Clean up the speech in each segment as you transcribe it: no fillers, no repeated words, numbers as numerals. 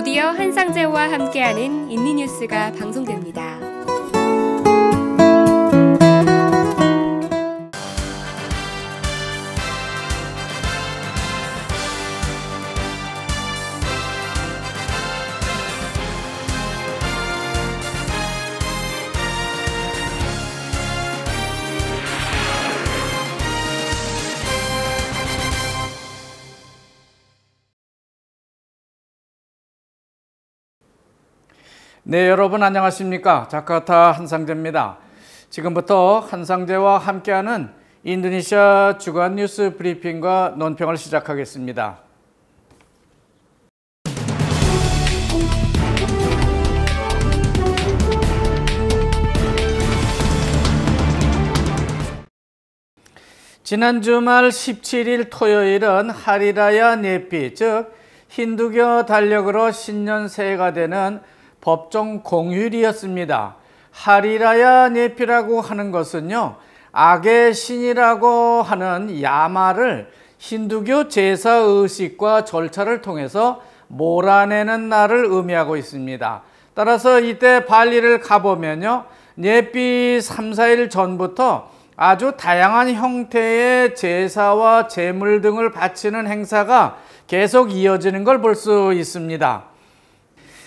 드디어 한상재와 함께하는 인리뉴스가 방송됩니다. 네, 여러분 안녕하십니까? 자카르타 한상재입니다. 지금부터 한상재와 함께하는 인도네시아 주간 뉴스 브리핑과 논평을 시작하겠습니다. 지난 주말 17일 토요일은 하리라야 네피, 즉 힌두교 달력으로 신년 새해가 되는 법정 공휴일이었습니다. 하리라야 네피라고 하는 것은요, 악의 신이라고 하는 야마를 힌두교 제사 의식과 절차를 통해서 몰아내는 날을 의미하고 있습니다. 따라서 이때 발리를 가보면요, 네피 3, 4일 전부터 아주 다양한 형태의 제사와 제물 등을 바치는 행사가 계속 이어지는 걸 볼 수 있습니다.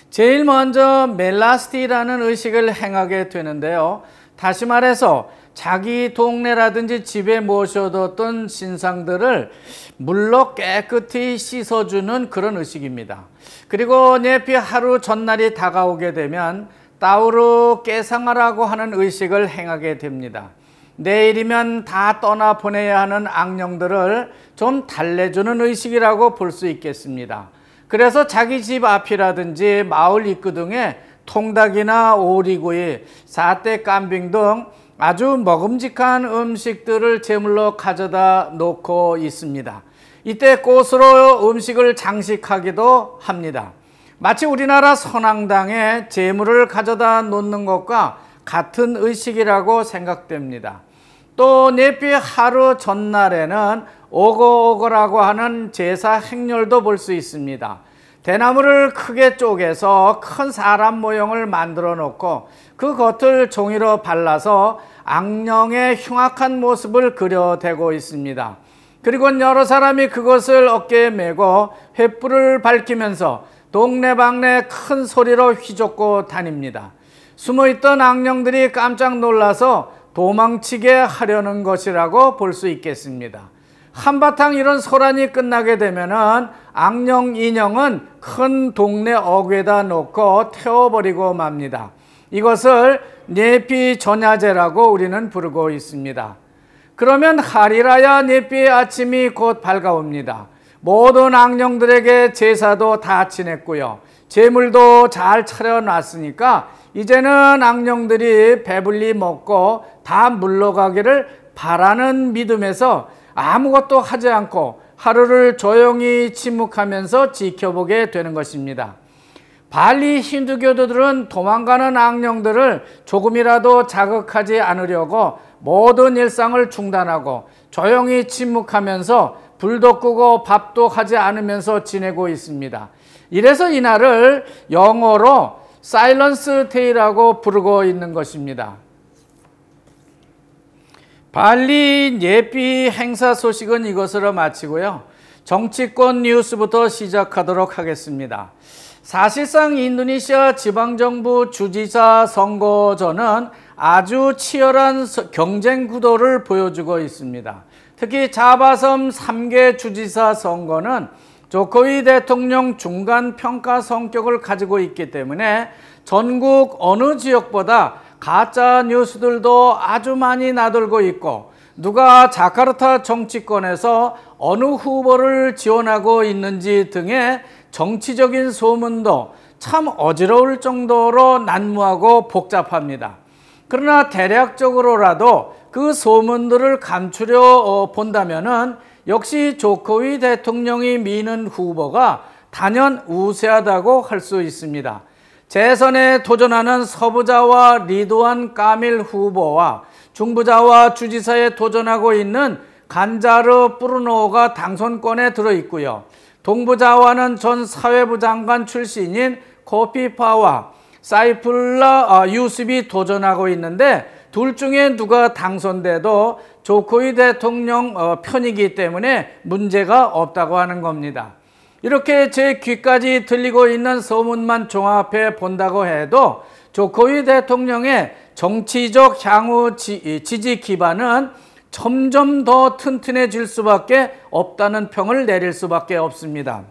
제일 먼저 멜라스티라는 의식을 행하게 되는데요. 다시 말해서 자기 동네라든지 집에 모셔뒀던 신상들을 물로 깨끗이 씻어주는 그런 의식입니다. 그리고 네피 하루 전날이 다가오게 되면 따우르 깨상아라고 하는 의식을 행하게 됩니다. 내일이면 다 떠나보내야 하는 악령들을 좀 달래주는 의식이라고 볼 수 있겠습니다. 그래서 자기 집 앞이라든지 마을 입구 등에 통닭이나 오리구이, 사태 깐빙 등 아주 먹음직한 음식들을 제물로 가져다 놓고 있습니다. 이때 꽃으로 음식을 장식하기도 합니다. 마치 우리나라 선앙당에 제물을 가져다 놓는 것과 같은 의식이라고 생각됩니다. 또 네피 하루 전날에는 오고오고라고 하는 제사 행렬도 볼 수 있습니다. 대나무를 크게 쪼개서 큰 사람 모형을 만들어 놓고 그 겉을 종이로 발라서 악령의 흉악한 모습을 그려대고 있습니다. 그리고 여러 사람이 그것을 어깨에 메고 횃불을 밝히면서 동네방네 큰 소리로 휘젓고 다닙니다. 숨어있던 악령들이 깜짝 놀라서 도망치게 하려는 것이라고 볼 수 있겠습니다. 한바탕 이런 소란이 끝나게 되면은 악령 인형은 큰 동네 어귀에다 놓고 태워버리고 맙니다. 이것을 네피 전야제라고 우리는 부르고 있습니다. 그러면 하리라야 네피의 아침이 곧 밝아옵니다. 모든 악령들에게 제사도 다 지냈고요, 제물도 잘 차려놨으니까 이제는 악령들이 배불리 먹고 다 물러가기를 바라는 믿음에서 아무것도 하지 않고 하루를 조용히 침묵하면서 지켜보게 되는 것입니다. 발리 힌두교도들은 도망가는 악령들을 조금이라도 자극하지 않으려고 모든 일상을 중단하고 조용히 침묵하면서 불도 끄고 밥도 하지 않으면서 지내고 있습니다. 이래서 이날을 영어로 사일런스 데이라고 부르고 있는 것입니다. 발리 네피 행사 소식은 이것으로 마치고요, 정치권 뉴스부터 시작하도록 하겠습니다. 사실상 인도네시아 지방정부 주지사 선거전은 아주 치열한 경쟁 구도를 보여주고 있습니다. 특히 자바섬 3개 주지사 선거는 조코위 대통령 중간평가 성격을 가지고 있기 때문에 전국 어느 지역보다 가짜 뉴스들도 아주 많이 나돌고 있고, 누가 자카르타 정치권에서 어느 후보를 지원하고 있는지 등의 정치적인 소문도 참 어지러울 정도로 난무하고 복잡합니다. 그러나 대략적으로라도 그 소문들을 감추려 본다면은 역시 조코위 대통령이 미는 후보가 단연 우세하다고 할 수 있습니다. 재선에 도전하는 서부자와 리드완 까밀 후보와 중부자와 주지사에 도전하고 있는 간자르 뿌르노가 당선권에 들어있고요. 동부자와는 전 사회부 장관 출신인 코피파와 사이풀라 유습이 도전하고 있는데 둘 중에 누가 당선돼도 조코위 대통령 편이기 때문에 문제가 없다고 하는 겁니다. 이렇게 제 귀까지 들리고 있는 소문만 종합해 본다고 해도 조코위 대통령의 정치적 향후 지지 기반은 점점 더 튼튼해질 수밖에 없다는 평을 내릴 수밖에 없습니다.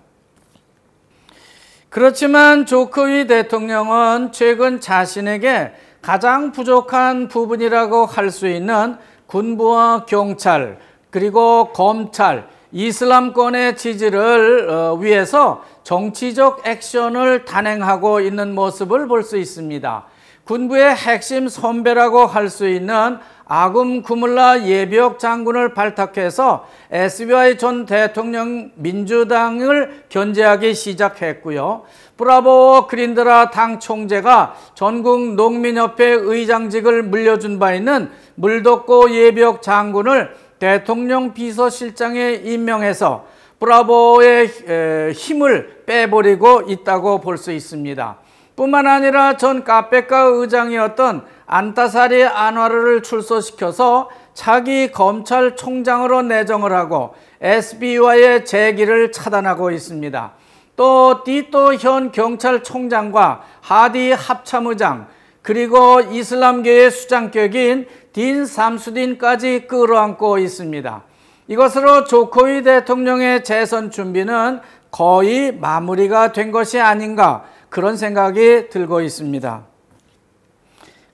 그렇지만 조코위 대통령은 최근 자신에게 가장 부족한 부분이라고 할 수 있는 군부와 경찰 그리고 검찰, 이슬람권의 지지를 위해서 정치적 액션을 단행하고 있는 모습을 볼 수 있습니다. 군부의 핵심 선배라고 할 수 있는 아금 구물라 예비역 장군을 발탁해서 SBI 전 대통령 민주당을 견제하기 시작했고요. 브라보 그린드라 당 총재가 전국 농민협회 의장직을 물려준 바 있는 물덕고 예비역 장군을 대통령 비서실장에 임명해서 브라보의 힘을 빼버리고 있다고 볼 수 있습니다. 뿐만 아니라 전 카페카 의장이었던 안타사리 안와르를 출소시켜서 차기 검찰총장으로 내정을 하고 SBI와의 재기를 차단하고 있습니다. 또 티토 현 경찰총장과 하디 합참의장 그리고 이슬람계의 수장격인 딘 삼수딘까지 끌어안고 있습니다. 이것으로 조코위 대통령의 재선 준비는 거의 마무리가 된 것이 아닌가 그런 생각이 들고 있습니다.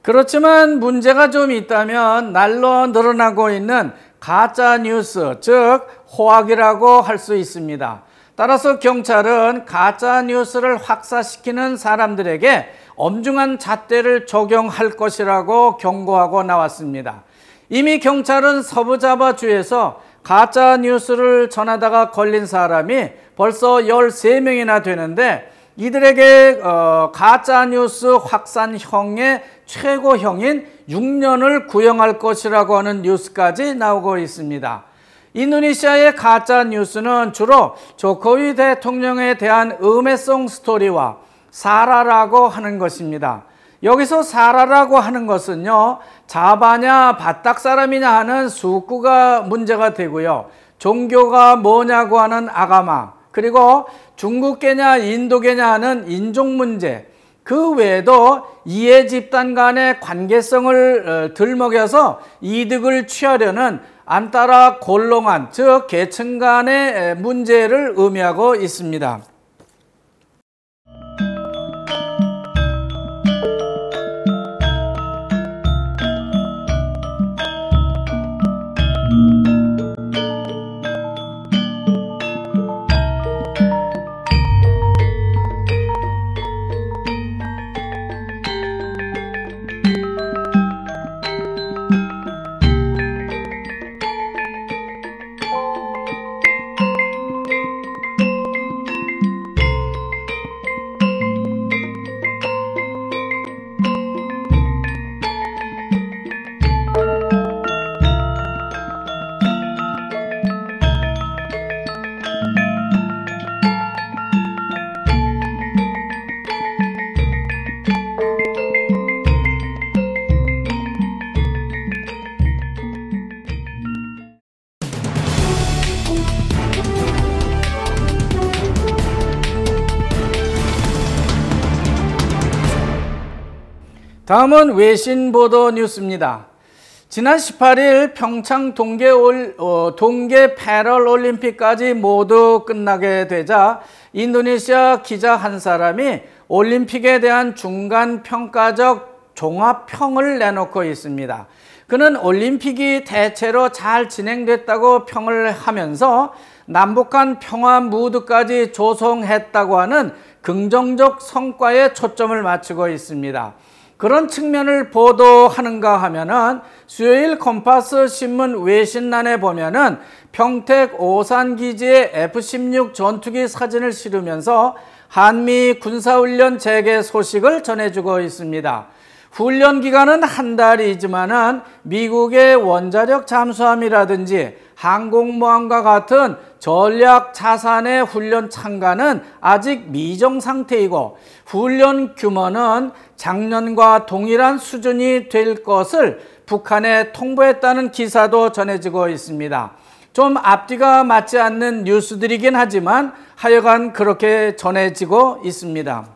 그렇지만 문제가 좀 있다면 날로 늘어나고 있는 가짜 뉴스, 즉 호악이라고 할 수 있습니다. 따라서 경찰은 가짜 뉴스를 확산시키는 사람들에게 엄중한 잣대를 적용할 것이라고 경고하고 나왔습니다. 이미 경찰은 서부자바주에서 가짜 뉴스를 전하다가 걸린 사람이 벌써 13명이나 되는데 이들에게 가짜 뉴스 확산형의 최고형인 6년을 구형할 것이라고 하는 뉴스까지 나오고 있습니다. 인도네시아의 가짜 뉴스는 주로 조코위 대통령에 대한 음해성 스토리와 사라라고 하는 것입니다. 여기서 사라라고 하는 것은요, 자바냐 바딱 사람이냐 하는 숙구가 문제가 되고요, 종교가 뭐냐고 하는 아가마, 그리고 중국계냐 인도계냐 하는 인종 문제, 그 외에도 이해 집단 간의 관계성을 들먹여서 이득을 취하려는 안따라 골롱한, 즉 계층 간의 문제를 의미하고 있습니다. 다음은 외신 보도 뉴스입니다. 지난 18일 평창 동계 패럴올림픽까지 모두 끝나게 되자 인도네시아 기자 한 사람이 올림픽에 대한 중간 평가적 종합평을 내놓고 있습니다. 그는 올림픽이 대체로 잘 진행됐다고 평을 하면서 남북한 평화 무드까지 조성했다고 하는 긍정적 성과에 초점을 맞추고 있습니다. 그런 측면을 보도하는가 하면은 수요일 컴파스 신문 외신란에 보면은 평택 오산기지의 F-16 전투기 사진을 실으면서 한미 군사훈련 재개 소식을 전해주고 있습니다. 훈련 기간은 한 달이지만은 미국의 원자력 잠수함이라든지 항공모함과 같은 전략 자산의 훈련 참가는 아직 미정 상태이고 훈련 규모는 작년과 동일한 수준이 될 것을 북한에 통보했다는 기사도 전해지고 있습니다. 좀 앞뒤가 맞지 않는 뉴스들이긴 하지만 하여간 그렇게 전해지고 있습니다.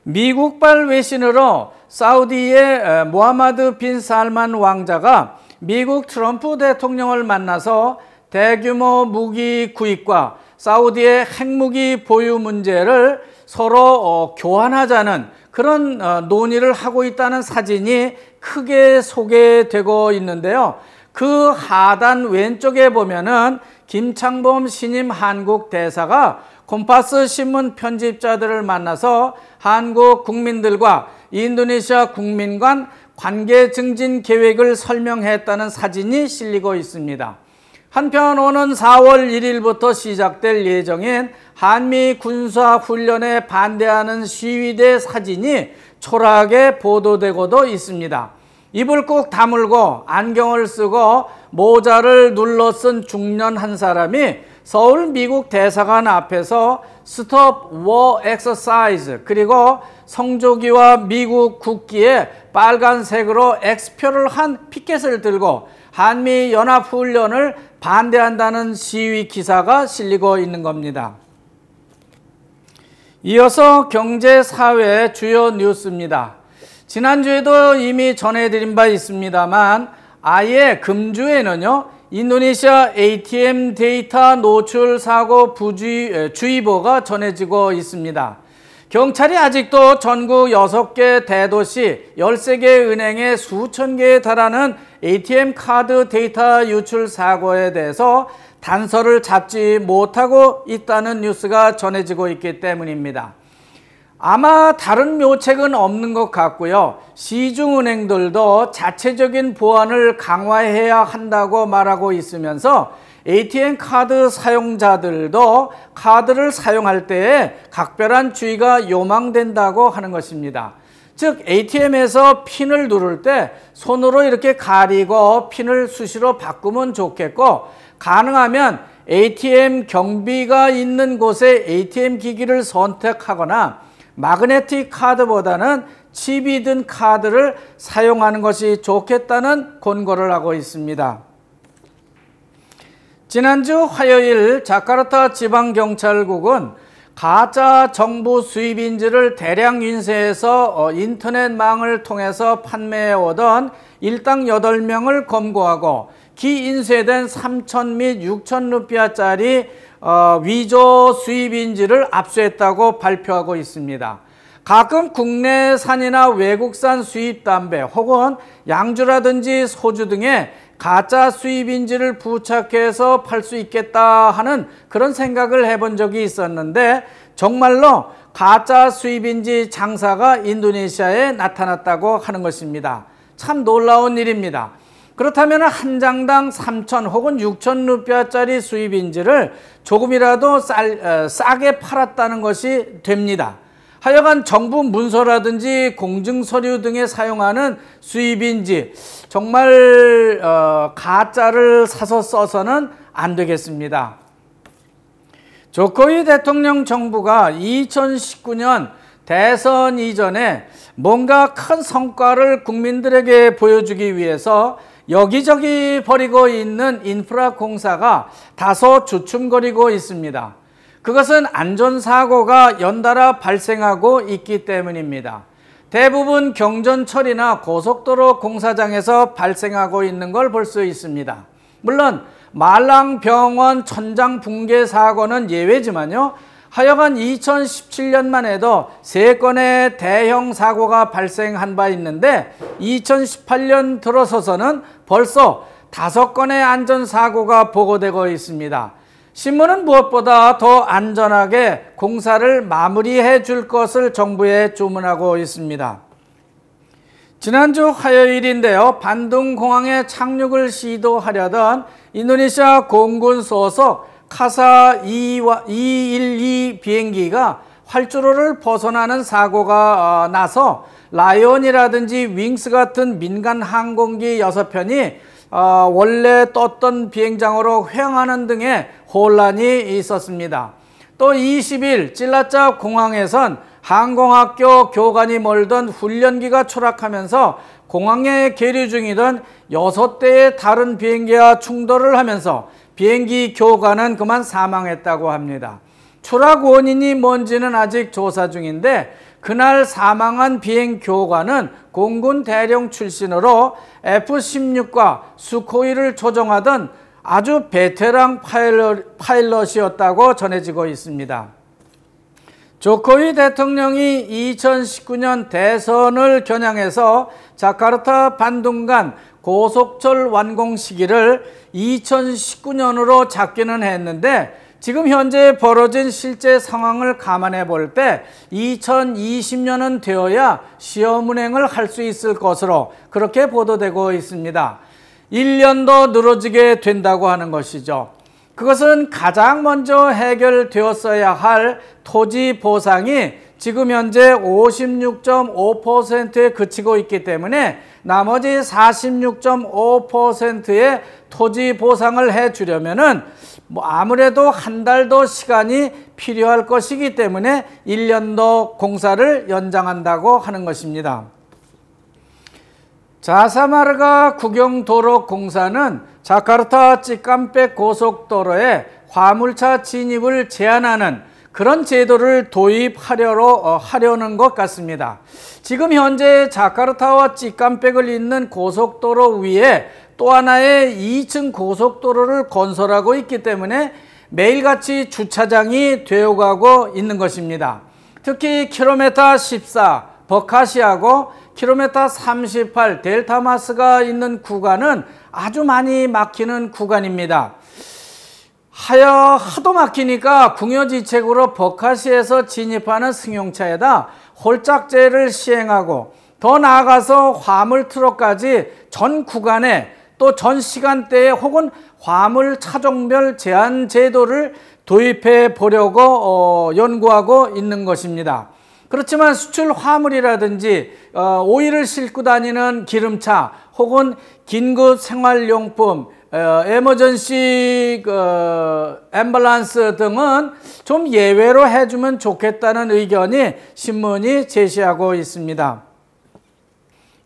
미국발 외신으로 사우디의 모하마드 빈 살만 왕자가 미국 트럼프 대통령을 만나서 대규모 무기 구입과 사우디의 핵무기 보유 문제를 서로 교환하자는 그런 논의를 하고 있다는 사진이 크게 소개되고 있는데요. 그 하단 왼쪽에 보면은 김창범 신임 한국 대사가 콤파스 신문 편집자들을 만나서 한국 국민들과 인도네시아 국민 간 관계 증진 계획을 설명했다는 사진이 실리고 있습니다. 한편 오는 4월 1일부터 시작될 예정인 한미 군사훈련에 반대하는 시위대 사진이 초라하게 보도되고도 있습니다. 입을 꾹 다물고 안경을 쓰고 모자를 눌러 쓴 중년 한 사람이 서울 미국 대사관 앞에서 스톱 워 엑서사이즈 그리고 성조기와 미국 국기에 빨간색으로 X표를 한 피켓을 들고 한미 연합훈련을 반대한다는 시위 기사가 실리고 있는 겁니다. 이어서 경제, 사회 주요 뉴스입니다. 지난주에도 이미 전해드린 바 있습니다만 아예 금주에는요 인도네시아 ATM 데이터 노출 사고 주의보가 전해지고 있습니다. 경찰이 아직도 전국 6개 대도시 13개 은행에 수천 개에 달하는 ATM 카드 데이터 유출 사고에 대해서 단서를 잡지 못하고 있다는 뉴스가 전해지고 있기 때문입니다. 아마 다른 묘책은 없는 것 같고요. 시중은행들도 자체적인 보안을 강화해야 한다고 말하고 있으면서 ATM 카드 사용자들도 카드를 사용할 때에 각별한 주의가 요망된다고 하는 것입니다. 즉 ATM에서 핀을 누를 때 손으로 이렇게 가리고 핀을 수시로 바꾸면 좋겠고 가능하면 ATM 경비가 있는 곳에 ATM 기기를 선택하거나 마그네틱 카드보다는 칩이 든 카드를 사용하는 것이 좋겠다는 권고를 하고 있습니다. 지난주 화요일 자카르타 지방경찰국은 가짜 정부 수입인지를 대량 인쇄해서 인터넷망을 통해서 판매해오던 일당 8명을 검거하고 기인쇄된 3천 및 6천 루피아짜리 위조 수입인지를 압수했다고 발표하고 있습니다. 가끔 국내산이나 외국산 수입 담배 혹은 양주라든지 소주 등에 가짜 수입인지를 부착해서 팔 수 있겠다 하는 그런 생각을 해본 적이 있었는데 정말로 가짜 수입인지 장사가 인도네시아에 나타났다고 하는 것입니다. 참 놀라운 일입니다. 그렇다면 한 장당 3천 혹은 6천 루피아짜리 수입인지를 조금이라도 싸게 팔았다는 것이 됩니다. 하여간 정부 문서라든지 공증서류 등에 사용하는 수입인지 정말 가짜를 사서 써서는 안 되겠습니다. 조코위 대통령 정부가 2019년 대선 이전에 뭔가 큰 성과를 국민들에게 보여주기 위해서 여기저기 벌이고 있는 인프라 공사가 다소 주춤거리고 있습니다. 그것은 안전사고가 연달아 발생하고 있기 때문입니다. 대부분 경전철이나 고속도로 공사장에서 발생하고 있는 걸 볼 수 있습니다. 물론 말랑병원 천장 붕괴 사고는 예외지만요. 하여간 2017년만 해도 3건의 대형 사고가 발생한 바 있는데 2018년 들어서서는 벌써 5건의 안전사고가 보고되고 있습니다. 신문은 무엇보다 더 안전하게 공사를 마무리해 줄 것을 정부에 주문하고 있습니다. 지난주 화요일인데요. 반둥공항에 착륙을 시도하려던 인도네시아 공군 소속 카사 212 비행기가 활주로를 벗어나는 사고가 나서 라이온이라든지 윙스 같은 민간 항공기 6편이 원래 떴던 비행장으로 횡하는 등의 혼란이 있었습니다. 또 20일 찔라짜 공항에선 항공학교 교관이 몰던 훈련기가 추락하면서 공항에 계류 중이던 6대의 다른 비행기와 충돌을 하면서 비행기 교관은 그만 사망했다고 합니다. 추락 원인이 뭔지는 아직 조사 중인데 그날 사망한 비행 교관은 공군 대령 출신으로 F-16과 수코이를 조종하던 아주 베테랑 파일럿이었다고 전해지고 있습니다. 조코이 대통령이 2019년 대선을 겨냥해서 자카르타 반둥 간 고속철 완공 시기를 2019년으로 잡기는 했는데 지금 현재 벌어진 실제 상황을 감안해 볼 때 2020년은 되어야 시험 운행을 할 수 있을 것으로 그렇게 보도되고 있습니다. 1년 더 늘어지게 된다고 하는 것이죠. 그것은 가장 먼저 해결되었어야 할 토지 보상이 지금 현재 56.5%에 그치고 있기 때문에 나머지 46.5%의 토지 보상을 해주려면은 아무래도 한 달 더 시간이 필요할 것이기 때문에 1년 더 공사를 연장한다고 하는 것입니다. 자사마르가 국영도로 공사는 자카르타 찌캄백 고속도로에 화물차 진입을 제한하는 그런 제도를 도입하려는 것 같습니다. 지금 현재 자카르타와 찌캄백을 잇는 고속도로 위에 또 하나의 2층 고속도로를 건설하고 있기 때문에 매일같이 주차장이 되어가고 있는 것입니다. 특히 킬로미터 14 버카시하고 킬로미터 38 델타마스가 있는 구간은 아주 많이 막히는 구간입니다. 하도 막히니까 궁여지책으로 버카시에서 진입하는 승용차에다 홀짝제를 시행하고 더 나아가서 화물 트럭까지 전 구간에 또 전 시간대에 혹은 화물 차종별 제한 제도를 도입해 보려고 연구하고 있는 것입니다. 그렇지만 수출 화물이라든지 오일을 싣고 다니는 기름차 혹은 긴급 생활용품 에머전시 앰뷸런스 등은 좀 예외로 해주면 좋겠다는 의견이 신문이 제시하고 있습니다.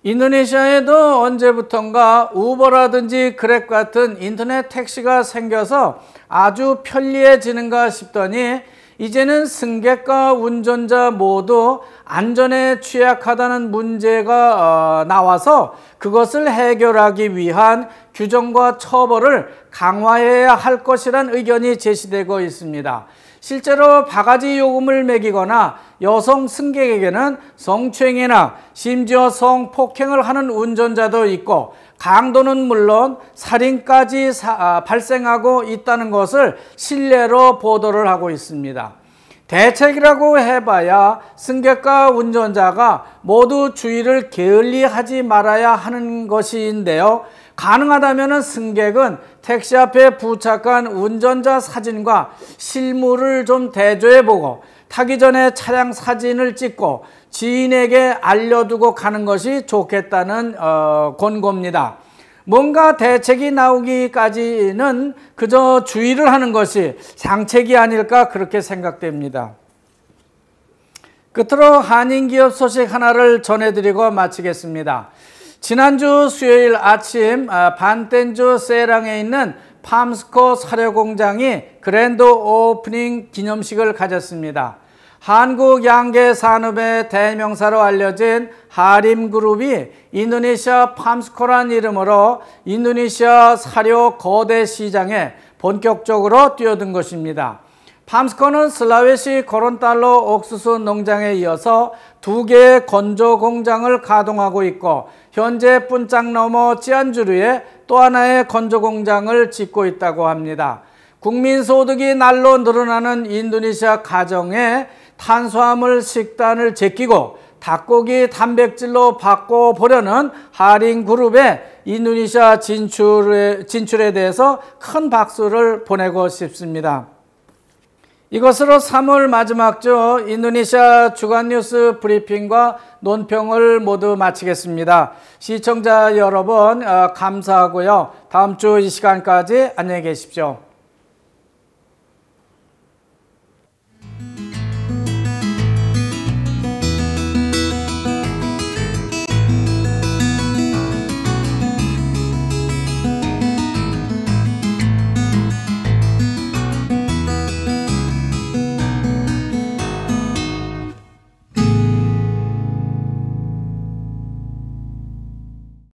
인도네시아에도 언제부턴가 우버라든지 그랩 같은 인터넷 택시가 생겨서 아주 편리해지는가 싶더니 이제는 승객과 운전자 모두 안전에 취약하다는 문제가 나와서 그것을 해결하기 위한 규정과 처벌을 강화해야 할 것이란 의견이 제시되고 있습니다. 실제로 바가지 요금을 매기거나 여성 승객에게는 성추행이나 심지어 성폭행을 하는 운전자도 있고 강도는 물론 살인까지 발생하고 있다는 것을 실내로 보도를 하고 있습니다. 대책이라고 해봐야 승객과 운전자가 모두 주의를 게을리하지 말아야 하는 것인데요. 가능하다면 승객은 택시 앞에 부착한 운전자 사진과 실물을 좀 대조해보고 타기 전에 차량 사진을 찍고 지인에게 알려두고 가는 것이 좋겠다는 권고입니다. 뭔가 대책이 나오기까지는 그저 주의를 하는 것이 상책이 아닐까 그렇게 생각됩니다. 끝으로 한인기업 소식 하나를 전해드리고 마치겠습니다. 지난주 수요일 아침 반텐주 세랑에 있는 팜스코 사료공장이 그랜드 오프닝 기념식을 가졌습니다. 한국 양계 산업의 대명사로 알려진 하림그룹이 인도네시아 팜스코란 이름으로 인도네시아 사료 거대 시장에 본격적으로 뛰어든 것입니다. 팜스코는 슬라웨시 고론탈로 옥수수 농장에 이어서 2개의 건조 공장을 가동하고 있고 현재 뿐짝 넘어 찌안주르에 또 하나의 건조 공장을 짓고 있다고 합니다. 국민소득이 날로 늘어나는 인도네시아 가정에 탄수화물 식단을 제끼고 닭고기 단백질로 바꿔보려는 하림그룹의 인도네시아 진출에 대해서 큰 박수를 보내고 싶습니다. 이것으로 3월 마지막 주 인도네시아 주간 뉴스 브리핑과 논평을 모두 마치겠습니다. 시청자 여러분 감사하고요. 다음 주 이 시간까지 안녕히 계십시오.